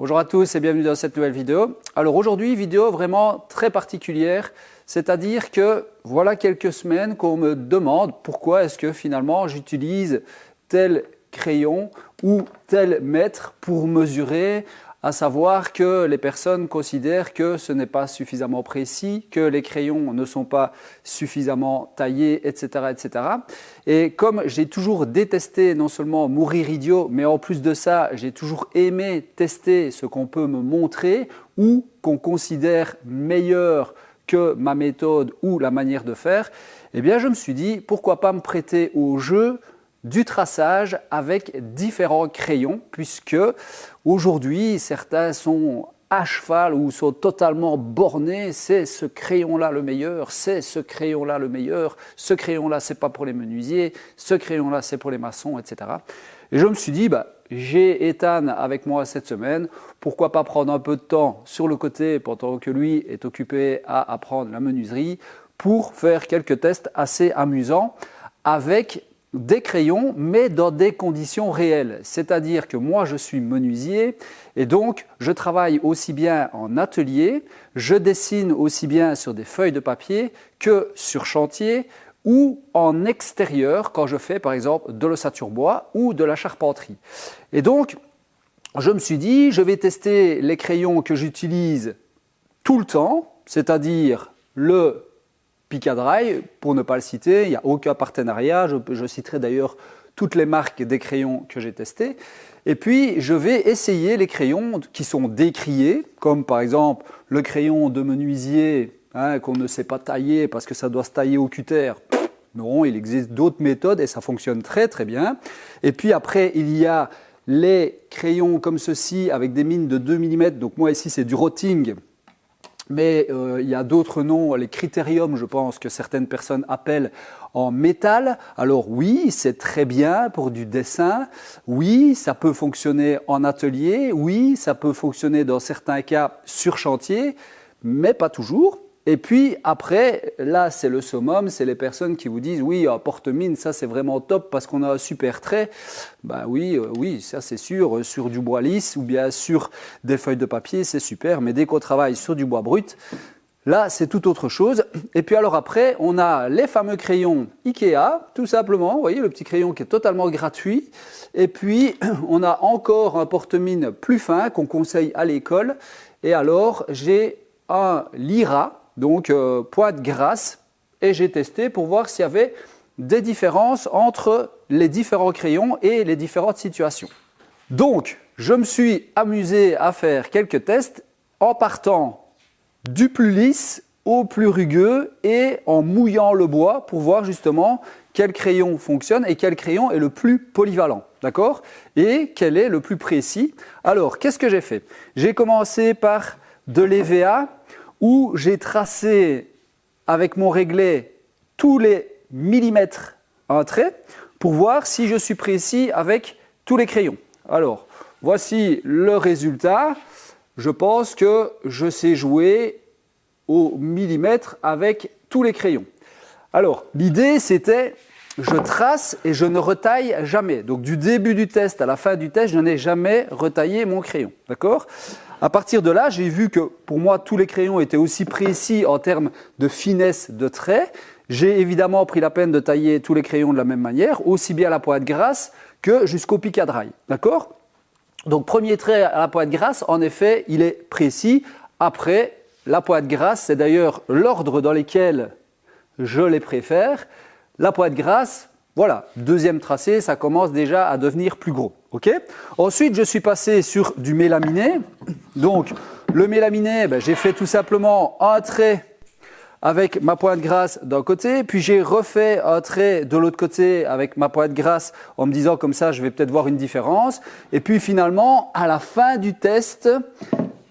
Bonjour à tous et bienvenue dans cette nouvelle vidéo. Alors aujourd'hui, vidéo vraiment très particulière, c'est-à-dire que voilà quelques semaines qu'on me demande pourquoi est-ce que finalement j'utilise tel crayon ou tel mètre pour mesurer, à savoir que les personnes considèrent que ce n'est pas suffisamment précis, que les crayons ne sont pas suffisamment taillés, etc. etc. Et comme j'ai toujours détesté non seulement mourir idiot, mais en plus de ça, j'ai toujours aimé tester ce qu'on peut me montrer ou qu'on considère meilleur que ma méthode ou la manière de faire, eh bien je me suis dit pourquoi pas me prêter au jeu du traçage avec différents crayons, puisque aujourd'hui certains sont à cheval ou sont totalement bornés, c'est ce crayon-là le meilleur, c'est ce crayon-là le meilleur, ce crayon-là c'est pas pour les menuisiers, ce crayon-là c'est pour les maçons, etc. Et je me suis dit, j'ai Ethan avec moi cette semaine, pourquoi pas prendre un peu de temps sur le côté pendant que lui est occupé à apprendre la menuiserie pour faire quelques tests assez amusants avec des crayons, mais dans des conditions réelles. C'est-à-dire que moi, je suis menuisier et donc je travaille aussi bien en atelier, je dessine aussi bien sur des feuilles de papier que sur chantier ou en extérieur quand je fais par exemple de l'ossature bois ou de la charpenterie. Et donc, je me suis dit, je vais tester les crayons que j'utilise tout le temps, c'est-à-dire le Picadrail, pour ne pas le citer, il n'y a aucun partenariat, je citerai d'ailleurs toutes les marques des crayons que j'ai testés. Et puis, je vais essayer les crayons qui sont décriés, comme par exemple le crayon de menuisier qu'on ne sait pas tailler parce que ça doit se tailler au cutter. Non, il existe d'autres méthodes et ça fonctionne très très bien. Et puis après, il y a les crayons comme ceci avec des mines de 2 mm. Donc moi ici, c'est du Rotting. Mais il y a d'autres noms, les critériums, je pense, que certaines personnes appellent en métal. Alors oui, c'est très bien pour du dessin. Oui, ça peut fonctionner en atelier. Oui, ça peut fonctionner dans certains cas sur chantier, mais pas toujours. Et puis après, là c'est le summum, c'est les personnes qui vous disent oui, porte-mine, ça c'est vraiment top parce qu'on a un super trait. Oui, ça c'est sûr, sur du bois lisse ou bien sur des feuilles de papier, c'est super, mais dès qu'on travaille sur du bois brut, là c'est tout autre chose. Et puis alors après, on a les fameux crayons Ikea, tout simplement, vous voyez le petit crayon qui est totalement gratuit. Et puis on a encore un porte-mine plus fin qu'on conseille à l'école. Et alors j'ai un Lyra, donc pointe grasse, et j'ai testé pour voir s'il y avait des différences entre les différents crayons et les différentes situations. Donc, je me suis amusé à faire quelques tests en partant du plus lisse au plus rugueux et en mouillant le bois pour voir justement quel crayon fonctionne et quel crayon est le plus polyvalent, d'accord? Et quel est le plus précis. Alors, qu'est-ce que j'ai fait? J'ai commencé par de l'EVA, où j'ai tracé avec mon réglet tous les millimètres un trait pour voir si je suis précis avec tous les crayons. Alors, voici le résultat. Je pense que je sais jouer au millimètre avec tous les crayons. Alors, l'idée c'était, je trace et je ne retaille jamais. Donc, du début du test à la fin du test, je n'ai jamais retaillé mon crayon. D'accord ? À partir de là, j'ai vu que pour moi, tous les crayons étaient aussi précis en termes de finesse de trait. J'ai évidemment pris la peine de tailler tous les crayons de la même manière, aussi bien à la pointe grasse que jusqu'au Picadrail. D'accord ? Donc, premier trait à la pointe grasse, en effet, il est précis. Après, la pointe grasse, c'est d'ailleurs l'ordre dans lequel je les préfère. La pointe grasse, voilà, deuxième tracé, ça commence déjà à devenir plus gros. Okay. Ensuite, je suis passé sur du mélaminé. Donc, le mélaminé, j'ai fait tout simplement un trait avec ma pointe grasse d'un côté, puis j'ai refait un trait de l'autre côté avec ma pointe grasse en me disant comme ça, je vais peut-être voir une différence. Et puis finalement, à la fin du test,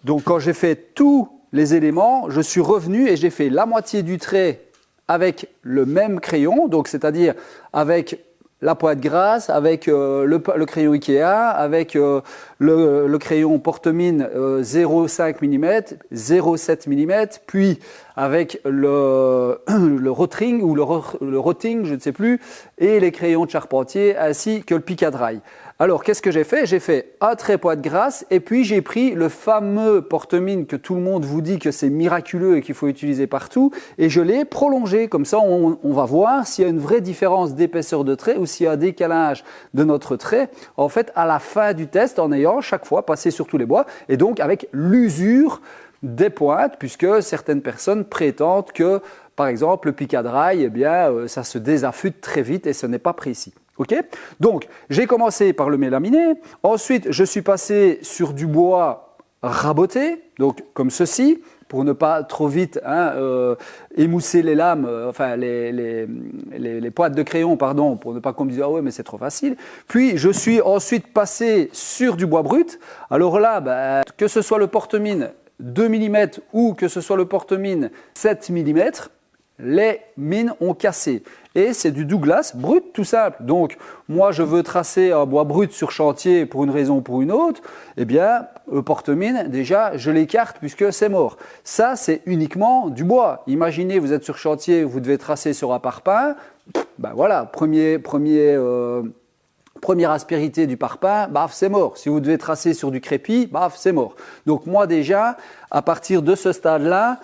donc quand j'ai fait tous les éléments, je suis revenu et j'ai fait la moitié du trait avec le même crayon, donc c'est-à-dire avec la pointe grasse, avec le crayon Ikea, avec le crayon porte-mine 0,5 mm, 0,7 mm, puis avec le Rotring ou le Rotting, je ne sais plus, et les crayons de charpentier ainsi que le pic à draille. Alors, qu'est-ce que j'ai fait? J'ai fait un trait pointe grasse et puis j'ai pris le fameux porte-mine que tout le monde vous dit que c'est miraculeux et qu'il faut utiliser partout et je l'ai prolongé. Comme ça, on va voir s'il y a une vraie différence d'épaisseur de trait ou s'il y a un décalage de notre trait, en fait, à la fin du test en ayant chaque fois passé sur tous les bois et donc avec l'usure des pointes puisque certaines personnes prétendent que, par exemple, le pic à draille, eh bien, ça se désaffûte très vite et ce n'est pas précis. Okay, donc, j'ai commencé par le mélaminé. Ensuite, je suis passé sur du bois raboté, donc comme ceci, pour ne pas trop vite émousser les lames, enfin les pointes de crayon, pardon, pour ne pas qu'on me dise « Ah ouais, mais c'est trop facile ». Puis, je suis ensuite passé sur du bois brut. Alors là, que ce soit le porte-mine 2 mm ou que ce soit le porte-mine 7 mm, les mines ont cassé. Et c'est du Douglas brut tout simple. Donc, moi, je veux tracer un bois brut sur chantier pour une raison ou pour une autre. Eh bien, le porte-mine, déjà, je l'écarte puisque c'est mort. Ça, c'est uniquement du bois. Imaginez, vous êtes sur chantier, vous devez tracer sur un parpaing. Ben voilà, première aspérité du parpaing, baf, c'est mort. Si vous devez tracer sur du crépi, baf, c'est mort. Donc, moi, déjà, à partir de ce stade-là,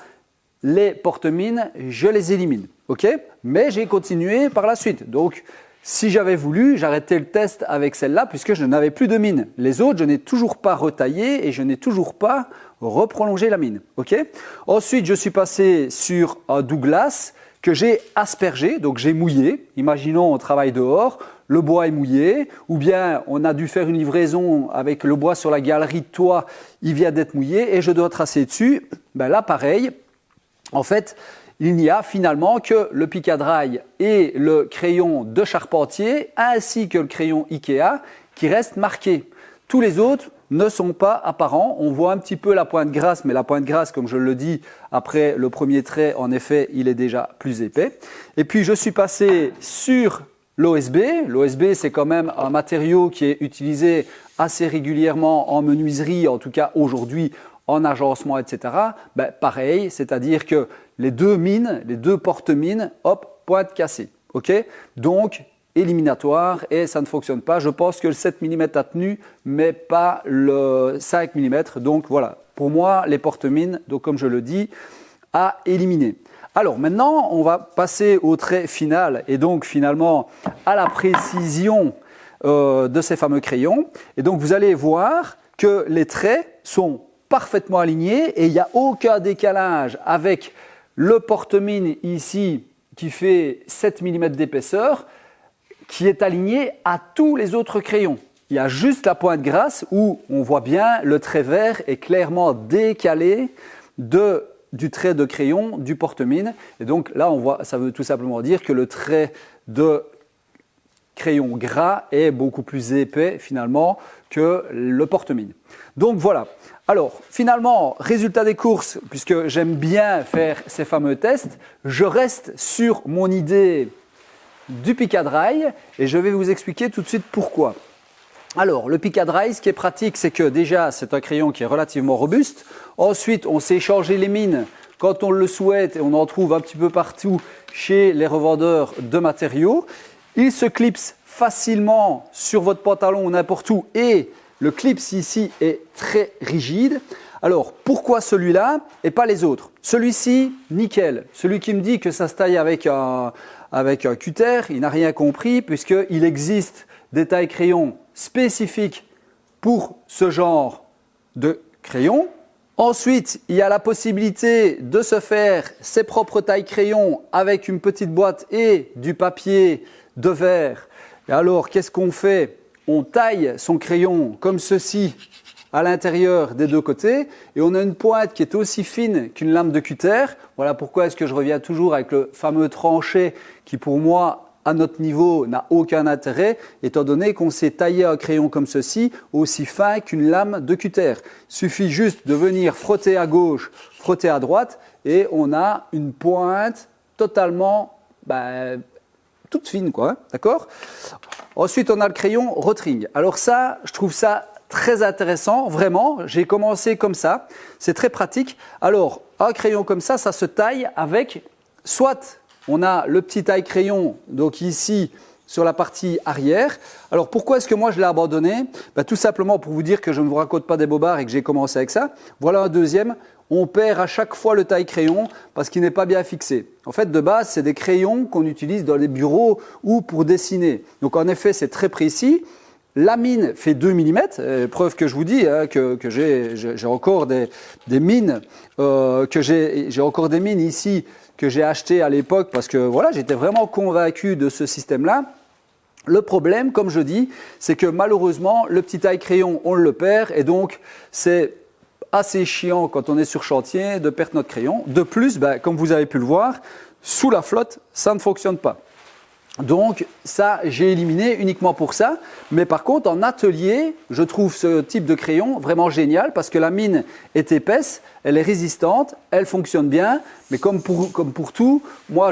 les porte-mines, je les élimine. Okay, mais j'ai continué par la suite. Donc, si j'avais voulu, j'arrêtais le test avec celle-là puisque je n'avais plus de mine. Les autres, je n'ai toujours pas retaillé et je n'ai toujours pas reprolongé la mine. Okay, ensuite, je suis passé sur un Douglas que j'ai aspergé, donc j'ai mouillé. Imaginons, on travaille dehors, le bois est mouillé, ou bien on a dû faire une livraison avec le bois sur la galerie de toit, il vient d'être mouillé et je dois tracer dessus. Ben là, pareil, en fait, il n'y a finalement que le pic à draille et le crayon de charpentier ainsi que le crayon Ikea qui restent marqués. Tous les autres ne sont pas apparents. On voit un petit peu la pointe grasse, mais la pointe grasse, comme je le dis, après le premier trait, en effet, il est déjà plus épais. Et puis, je suis passé sur l'OSB. L'OSB, c'est quand même un matériau qui est utilisé assez régulièrement en menuiserie, en tout cas aujourd'hui, en agencement, etc. Ben, pareil, c'est-à-dire que les deux mines, les deux porte-mines, hop, pointe cassée. Okay, donc, éliminatoire et ça ne fonctionne pas. Je pense que le 7 mm a tenu, mais pas le 5 mm. Donc voilà, pour moi, les porte-mines, donc comme je le dis, à éliminer. Alors maintenant, on va passer au trait final et donc finalement à la précision de ces fameux crayons. Et donc vous allez voir que les traits sont parfaitement alignés et il n'y a aucun décalage avec le porte-mine ici qui fait 7 mm d'épaisseur qui est aligné à tous les autres crayons. Il y a juste la pointe grasse où on voit bien le trait vert est clairement décalé du trait de crayon du porte-mine. Et donc là, on voit, ça veut tout simplement dire que le trait de crayon gras est beaucoup plus épais finalement que le porte-mine. Donc voilà. Alors finalement, résultat des courses, puisque j'aime bien faire ces fameux tests, je reste sur mon idée du pic à draille et je vais vous expliquer tout de suite pourquoi. Alors le pic à draille, ce qui est pratique, c'est que déjà c'est un crayon qui est relativement robuste. Ensuite, on sait échanger les mines quand on le souhaite et on en trouve un petit peu partout chez les revendeurs de matériaux. Il se clipse facilement sur votre pantalon ou n'importe où et le clips ici est très rigide. Alors, pourquoi celui-là et pas les autres? Celui-ci, nickel. Celui qui me dit que ça se taille avec un cutter, il n'a rien compris puisqu'il existe des tailles crayons spécifiques pour ce genre de crayon. Ensuite, il y a la possibilité de se faire ses propres tailles crayons avec une petite boîte et du papier de verre. Et alors, qu'est-ce qu'on fait? On taille son crayon comme ceci à l'intérieur des deux côtés et on a une pointe qui est aussi fine qu'une lame de cutter. Voilà pourquoi est-ce que je reviens toujours avec le fameux tranché qui pour moi à notre niveau n'a aucun intérêt étant donné qu'on sait tailler un crayon comme ceci aussi fin qu'une lame de cutter. Il suffit juste de venir frotter à gauche, frotter à droite et on a une pointe totalement toute fine, quoi, d'accord? Ensuite, on a le crayon Rotring. Alors ça, je trouve ça très intéressant, vraiment. J'ai commencé comme ça, c'est très pratique. Alors, un crayon comme ça se taille avec, soit on a le petit taille-crayon, donc ici, sur la partie arrière. Alors pourquoi est-ce que moi je l'ai abandonné? Tout simplement pour vous dire que je ne vous raconte pas des bobards et que j'ai commencé avec ça. Voilà un deuxième. On perd à chaque fois le taille-crayon parce qu'il n'est pas bien fixé. En fait, de base, c'est des crayons qu'on utilise dans les bureaux ou pour dessiner. Donc en effet, c'est très précis. La mine fait 2 mm, preuve que je vous dis que j'ai encore des mines, j'ai encore des mines ici que j'ai achetées à l'époque parce que voilà, j'étais vraiment convaincu de ce système-là. Le problème, comme je dis, c'est que malheureusement, le petit taille-crayon, on le perd et donc c'est assez chiant quand on est sur chantier de perdre notre crayon. De plus, comme vous avez pu le voir, sous la flotte, ça ne fonctionne pas. Donc ça, j'ai éliminé uniquement pour ça. Mais par contre, en atelier, je trouve ce type de crayon vraiment génial parce que la mine est épaisse, elle est résistante, elle fonctionne bien. Mais comme pour tout, moi,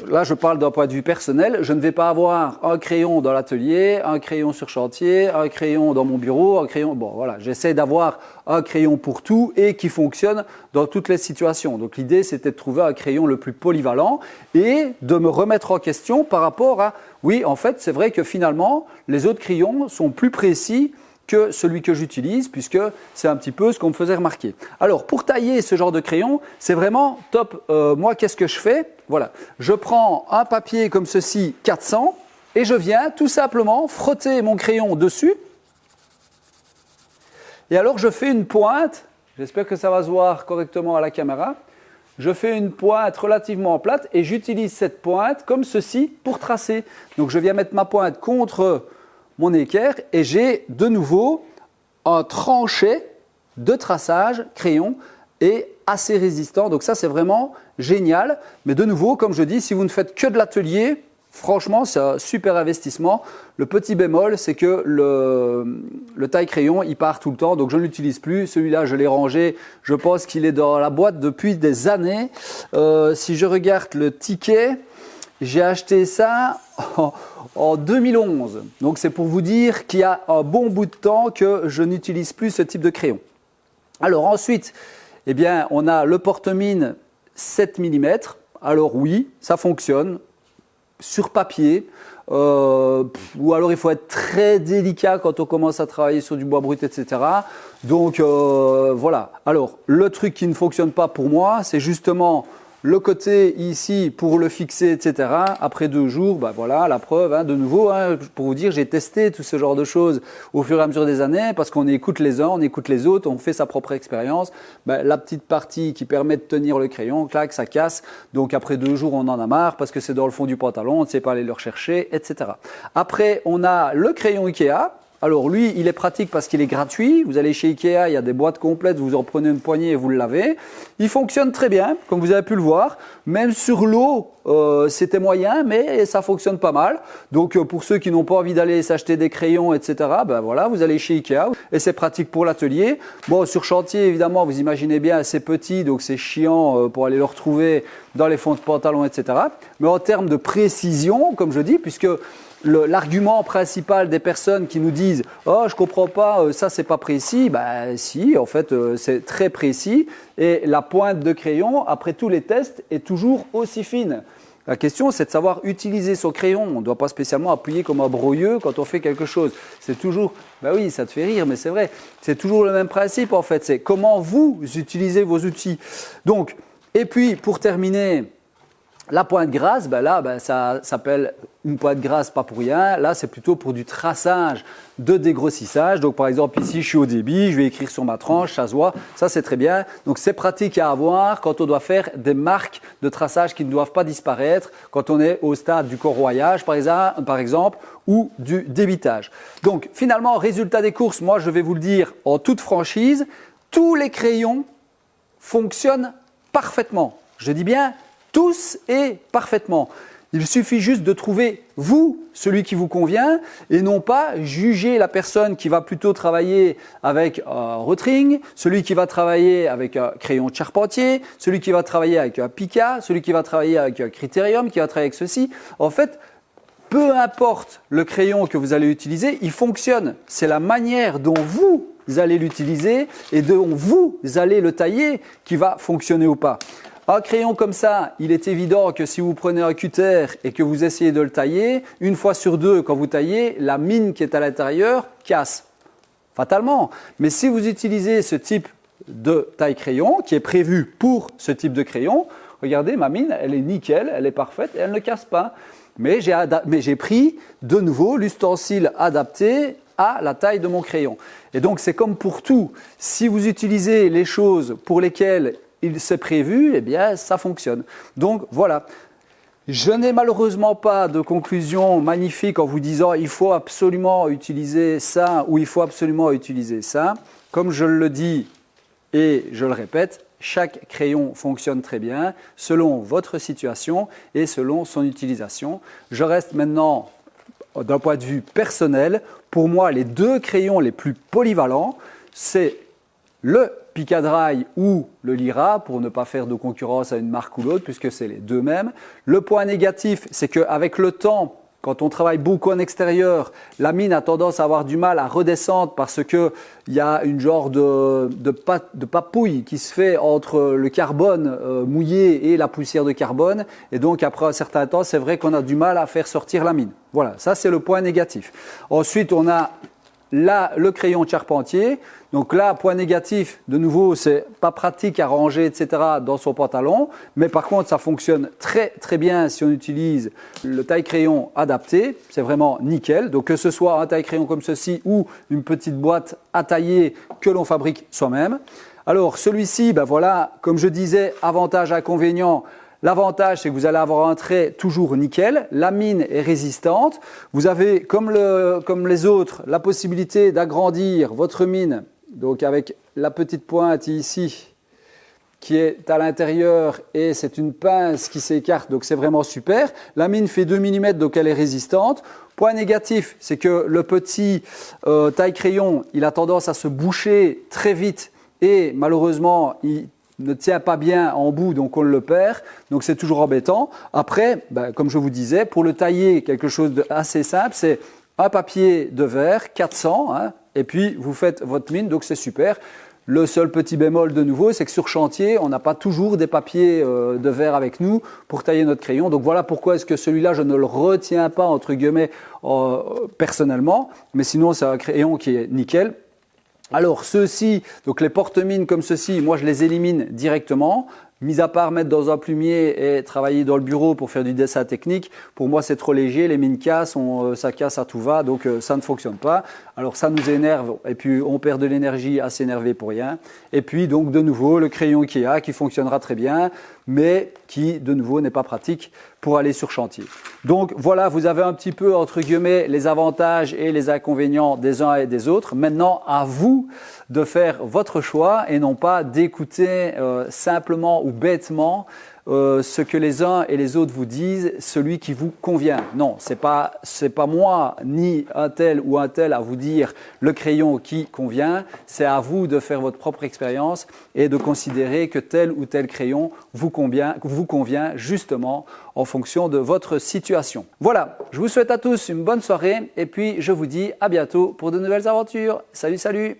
là, je parle d'un point de vue personnel. Je ne vais pas avoir un crayon dans l'atelier, un crayon sur chantier, un crayon dans mon bureau, un crayon… Bon, voilà, j'essaie d'avoir un crayon pour tout et qui fonctionne dans toutes les situations. Donc l'idée, c'était de trouver un crayon le plus polyvalent et de me remettre en question par rapport à… Oui, en fait, c'est vrai que finalement, les autres crayons sont plus précis que celui que j'utilise puisque c'est un petit peu ce qu'on me faisait remarquer. Alors, pour tailler ce genre de crayon, c'est vraiment top. Moi, qu'est-ce que je fais? Voilà, je prends un papier comme ceci, 400, et je viens tout simplement frotter mon crayon dessus. Et alors, je fais une pointe, j'espère que ça va se voir correctement à la caméra. Je fais une pointe relativement plate et j'utilise cette pointe comme ceci pour tracer. Donc, je viens mettre ma pointe contre mon équerre et j'ai de nouveau un tranchet de traçage crayon et assez résistant. Donc ça, c'est vraiment génial. Mais de nouveau, comme je dis, si vous ne faites que de l'atelier, franchement, c'est un super investissement. Le petit bémol, c'est que le taille-crayon, il part tout le temps, donc je ne l'utilise plus. Celui-là, je l'ai rangé. Je pense qu'il est dans la boîte depuis des années. Si je regarde le ticket, j'ai acheté ça en 2011. Donc, c'est pour vous dire qu'il y a un bon bout de temps que je n'utilise plus ce type de crayon. Alors ensuite, eh bien, on a le porte-mine 7 mm. Alors oui, ça fonctionne sur papier. Ou alors il faut être très délicat quand on commence à travailler sur du bois brut, etc. Donc voilà. Alors le truc qui ne fonctionne pas pour moi, c'est justement le côté ici pour le fixer, etc. Après 2 jours, voilà la preuve, de nouveau, pour vous dire, j'ai testé tout ce genre de choses au fur et à mesure des années parce qu'on écoute les uns, on écoute les autres, on fait sa propre expérience. La petite partie qui permet de tenir le crayon, clac, ça casse. Donc après 2 jours, on en a marre parce que c'est dans le fond du pantalon, on ne sait pas aller le rechercher, etc. Après, on a le crayon Ikea. Alors lui, il est pratique parce qu'il est gratuit. Vous allez chez Ikea, il y a des boîtes complètes, vous en prenez une poignée et vous le lavez. Il fonctionne très bien, comme vous avez pu le voir. Même sur l'eau, c'était moyen, mais ça fonctionne pas mal. Donc pour ceux qui n'ont pas envie d'aller s'acheter des crayons, etc., voilà, vous allez chez Ikea et c'est pratique pour l'atelier. Bon, sur chantier, évidemment, vous imaginez bien, c'est petit, donc c'est chiant pour aller le retrouver dans les fonds de pantalon, etc. Mais en termes de précision, comme je dis, puisque l'argument principal des personnes qui nous disent « Oh, je comprends pas, ça c'est pas précis », si, en fait, c'est très précis et la pointe de crayon, après tous les tests, est toujours aussi fine. La question, c'est de savoir utiliser son crayon. On ne doit pas spécialement appuyer comme un broyeux quand on fait quelque chose. C'est toujours, oui, ça te fait rire, mais c'est vrai. C'est toujours le même principe, en fait. C'est comment vous utilisez vos outils. Donc, et puis, pour terminer, la pointe grasse, ça s'appelle une pointe grasse pas pour rien. Là, c'est plutôt pour du traçage de dégrossissage. Donc, par exemple, ici, je suis au débit, je vais écrire sur ma tranche, ça se voit. Ça, c'est très bien. Donc, c'est pratique à avoir quand on doit faire des marques de traçage qui ne doivent pas disparaître, quand on est au stade du corroyage, par exemple, ou du débitage. Donc, finalement, résultat des courses, moi, je vais vous le dire en toute franchise, tous les crayons fonctionnent parfaitement. Je dis bien tous et parfaitement. Il suffit juste de trouver, vous, celui qui vous convient et non pas juger la personne qui va plutôt travailler avec un Rotring, celui qui va travailler avec un crayon de charpentier, celui qui va travailler avec un Pica, celui qui va travailler avec un Critérium, qui va travailler avec ceci. En fait, peu importe le crayon que vous allez utiliser, il fonctionne. C'est la manière dont vous allez l'utiliser et dont vous allez le tailler qui va fonctionner ou pas. Un crayon comme ça, il est évident que si vous prenez un cutter et que vous essayez de le tailler, une fois sur deux, quand vous taillez, la mine qui est à l'intérieur casse, fatalement. Mais si vous utilisez ce type de taille-crayon qui est prévu pour ce type de crayon, regardez, ma mine, elle est nickel, elle est parfaite et elle ne casse pas. Mais j'ai pris de nouveau l'ustensile adapté à la taille de mon crayon. Et donc, c'est comme pour tout. Si vous utilisez les choses pour lesquelles il s'est prévu, eh bien, ça fonctionne. Donc, voilà. Je n'ai malheureusement pas de conclusion magnifique en vous disant il faut absolument utiliser ça ou il faut absolument utiliser ça. Comme je le dis et je le répète, chaque crayon fonctionne très bien selon votre situation et selon son utilisation. Je reste maintenant, d'un point de vue personnel, pour moi, les deux crayons les plus polyvalents, c'est le Picadry ou le Lyra, pour ne pas faire de concurrence à une marque ou l'autre, puisque c'est les deux mêmes. Le point négatif, c'est qu'avec le temps, quand on travaille beaucoup en extérieur, la mine a tendance à avoir du mal à redescendre parce qu'il y a une genre de papouille qui se fait entre le carbone mouillé et la poussière de carbone. Et donc, après un certain temps, c'est vrai qu'on a du mal à faire sortir la mine. Voilà, ça c'est le point négatif. Ensuite, on a là, le crayon de charpentier. Donc là, point négatif, de nouveau, c'est pas pratique à ranger, etc. dans son pantalon. Mais par contre, ça fonctionne très très bien si on utilise le taille-crayon adapté. C'est vraiment nickel. Donc que ce soit un taille-crayon comme ceci ou une petite boîte à tailler que l'on fabrique soi-même. Alors celui-ci, ben voilà, comme je disais, avantage, inconvénient. L'avantage, c'est que vous allez avoir un trait toujours nickel, la mine est résistante, vous avez, comme les autres, la possibilité d'agrandir votre mine, donc avec la petite pointe ici, qui est à l'intérieur et c'est une pince qui s'écarte, donc c'est vraiment super. La mine fait 2 mm, donc elle est résistante. Point négatif, c'est que le petit taille-crayon, il a tendance à se boucher très vite et malheureusement, il ne tient pas bien en bout, donc on le perd, donc c'est toujours embêtant. Après, comme je vous disais, pour le tailler, quelque chose d'assez simple, c'est un papier de verre, 400, et puis vous faites votre mine, donc c'est super. Le seul petit bémol de nouveau, c'est que sur chantier, on n'a pas toujours des papiers de verre avec nous pour tailler notre crayon. Donc voilà pourquoi est-ce que celui-là, je ne le retiens pas, entre guillemets, personnellement, mais sinon c'est un crayon qui est nickel. Alors ceux-ci, donc les porte-mines comme ceci, moi je les élimine directement. Mis à part mettre dans un plumier et travailler dans le bureau pour faire du dessin technique, pour moi c'est trop léger, les mines cassent, ça casse à tout va, donc ça ne fonctionne pas. Alors ça nous énerve et puis on perd de l'énergie à s'énerver pour rien. Et puis donc de nouveau le crayon Ikea qui fonctionnera très bien, mais qui de nouveau n'est pas pratique pour aller sur chantier. Donc voilà, vous avez un petit peu entre guillemets les avantages et les inconvénients des uns et des autres. Maintenant à vous de faire votre choix et non pas d'écouter simplement ou bêtement ce que les uns et les autres vous disent, celui qui vous convient. Non, c'est pas moi ni un tel ou un tel à vous dire le crayon qui convient. C'est à vous de faire votre propre expérience et de considérer que tel ou tel crayon vous convient justement en fonction de votre situation. Voilà, je vous souhaite à tous une bonne soirée et puis je vous dis à bientôt pour de nouvelles aventures. Salut, salut!